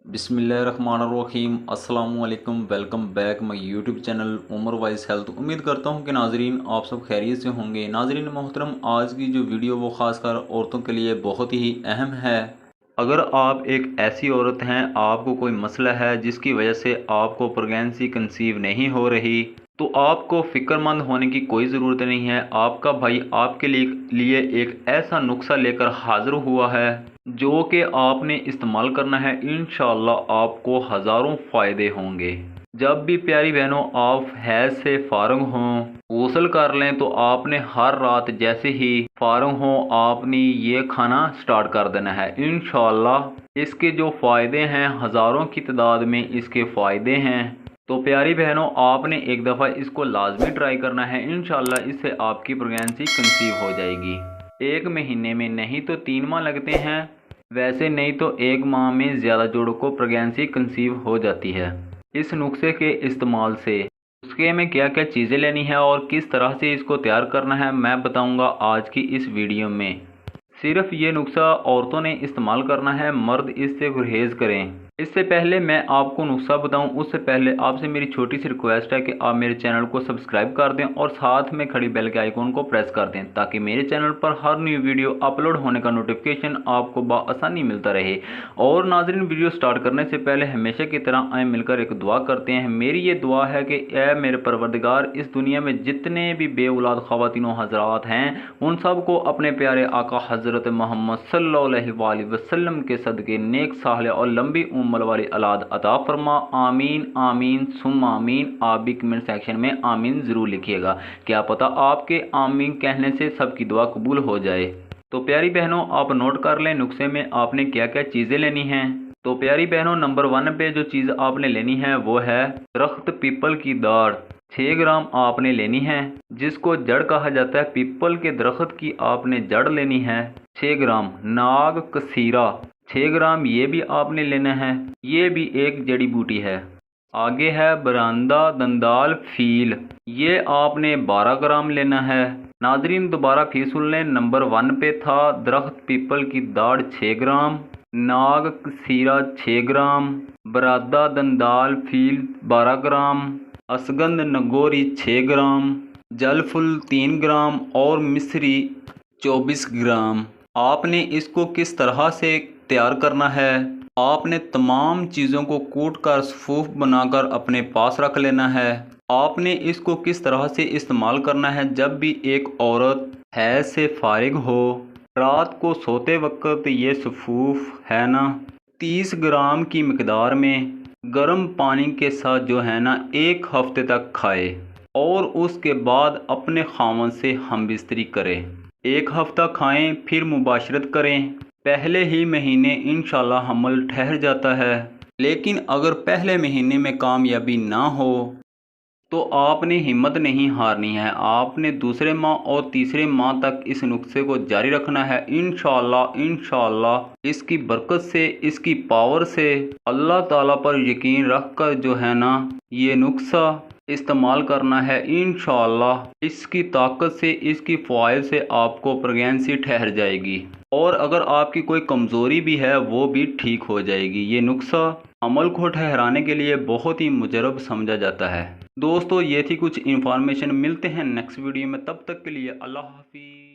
बिस्मिल्लाहिर्रहमानिर्रहीम। अस्सलाम वालेकुम। Welcome back my YouTube channel Umar wise health. उम्मीद करता हूं कि नाजरीन आप सब खैरियत से होंगे। नाजरीन मोहतरम, आज की जो वीडियो वो ख़ासकर औरतों के लिए बहुत ही अहम है। अगर आप एक ऐसी औरत हैं, आपको कोई मसला है जिसकी वजह से आपको प्रेगनेंसी कंसीव नहीं हो रही, तो आपको फ़िक्रमंद होने की कोई ज़रूरत नहीं है। आपका भाई आपके लिए एक ऐसा नुस्खा लेकर हाज़िर हुआ है जो कि आपने इस्तेमाल करना है। इंशाअल्लाह आपको हज़ारों फ़ायदे होंगे। जब भी प्यारी बहनों आप हैज़ से फ़ारग हों, गुस्ल कर लें, तो आपने हर रात जैसे ही फ़ारग हों आपने ये खाना स्टार्ट कर देना है। इंशाअल्लाह इसके जो फ़ायदे हैं, हज़ारों की तादाद में इसके फ़ायदे हैं। तो प्यारी बहनों, आपने एक दफ़ा इसको लाजमी ट्राई करना है। इंशाअल्लाह इससे आपकी प्रेगनेंसी कंसीव हो जाएगी। 1 महीने में, नहीं तो 3 माह लगते हैं, वैसे नहीं तो 1 माह में ज़्यादा जोड़ों को प्रेगनेंसी कंसीव हो जाती है। इस नुस्खे के इस्तेमाल से नुस्खे में क्या क्या चीज़ें लेनी है और किस तरह से इसको तैयार करना है, मैं बताऊंगा आज की इस वीडियो में। सिर्फ ये नुस्खा औरतों ने इस्तेमाल करना है, मर्द इससे गुरहेज करें। इससे पहले मैं आपको नुस्खा बताऊं, उससे पहले आपसे मेरी छोटी सी रिक्वेस्ट है कि आप मेरे चैनल को सब्सक्राइब कर दें और साथ में खड़ी बेल के आइकॉन को प्रेस कर दें, ताकि मेरे चैनल पर हर न्यू वीडियो अपलोड होने का नोटिफिकेशन आपको बआसानी मिलता रहे। और नाज़रीन, वीडियो स्टार्ट करने से पहले हमेशा की तरह आए मिलकर एक दुआ करते हैं। मेरी ये दुआ है कि ए मेरे परवरदिगार, इस दुनिया में जितने भी बेऔलाद ख़वातीनों हज़रात हैं, उन सब को अपने प्यारे आका हज़रत मोहम्मद सल्लल्लाहु अलैहि वसल्लम के सदक़े नेक साले और लंबी उम्र वाली औलाद अता फरमा। आमीन आमीन सुम्मा आमीन। आप भी कमेंट सेक्शन में आमीन ज़रूर लिखिएगा, क्या पता आपके आमीन कहने से सबकी दुआ कबूल हो जाए। तो प्यारी बहनों, आप नोट कर लें नुस्खे में आपने क्या क्या चीज़ें लेनी हैं। तो प्यारी बहनों, नंबर 1 पे जो चीज़ आपने लेनी है वो है दरख्त पीपल की दाढ़। 6 ग्राम आपने लेनी है, जिसको जड़ कहा जाता है। पीपल के दरख्त की आपने जड़ लेनी है 6 ग्राम। नाग कसीरा 6 ग्राम, ये भी आपने लेना है, ये भी एक जड़ी बूटी है। आगे है बरांदा दंदाल फील, ये आपने 12 ग्राम लेना है। नाजरीन दोबारा फिर सुन लें, नंबर 1 पे था दरख्त पीपल की दाढ़ 6 ग्राम, नाग कसीरा 6 ग्राम, बरादा दंदाल फील 12 ग्राम, असगंध नगोरी 6 ग्राम, जल फुल 3 ग्राम और मिश्री 24 ग्राम। आपने इसको किस तरह से तैयार करना है, आपने तमाम चीज़ों को कूट कर सफूफ बनाकर अपने पास रख लेना है। आपने इसको किस तरह से इस्तेमाल करना है, जब भी एक औरत हैज़ से फारिग हो, रात को सोते वक्त ये सफूफ है ना 30 ग्राम की मकदार में गर्म पानी के साथ जो है ना 1 हफ्ते तक खाए और उसके बाद अपने खामन से हम बिस्तरी करें। 1 हफ्ता खाएं, फिर मुबाशरत करें। पहले ही महीने इंशाल्लाह हमल ठहर जाता है, लेकिन अगर पहले महीने में कामयाबी ना हो तो आपने हिम्मत नहीं हारनी है। आपने दूसरे माह और तीसरे माह तक इस नुस्खे को जारी रखना है। इंशाअल्लाह इसकी बरकत से, इसकी पावर से, अल्लाह ताला पर यकीन रख कर जो है ना ये नुस्खा इस्तेमाल करना है। इंशाअल्लाह इसकी ताकत से, इसकी फ़वाइद से आपको प्रेगनेंसी ठहर जाएगी और अगर आपकी कोई कमज़ोरी भी है वो भी ठीक हो जाएगी। ये नुस्खा अमल को ठहराने के लिए बहुत ही मुजरब समझा जाता है। दोस्तों, ये थी कुछ इन्फॉर्मेशन। मिलते हैं नेक्स्ट वीडियो में, तब तक के लिए अल्लाह हाफिज़।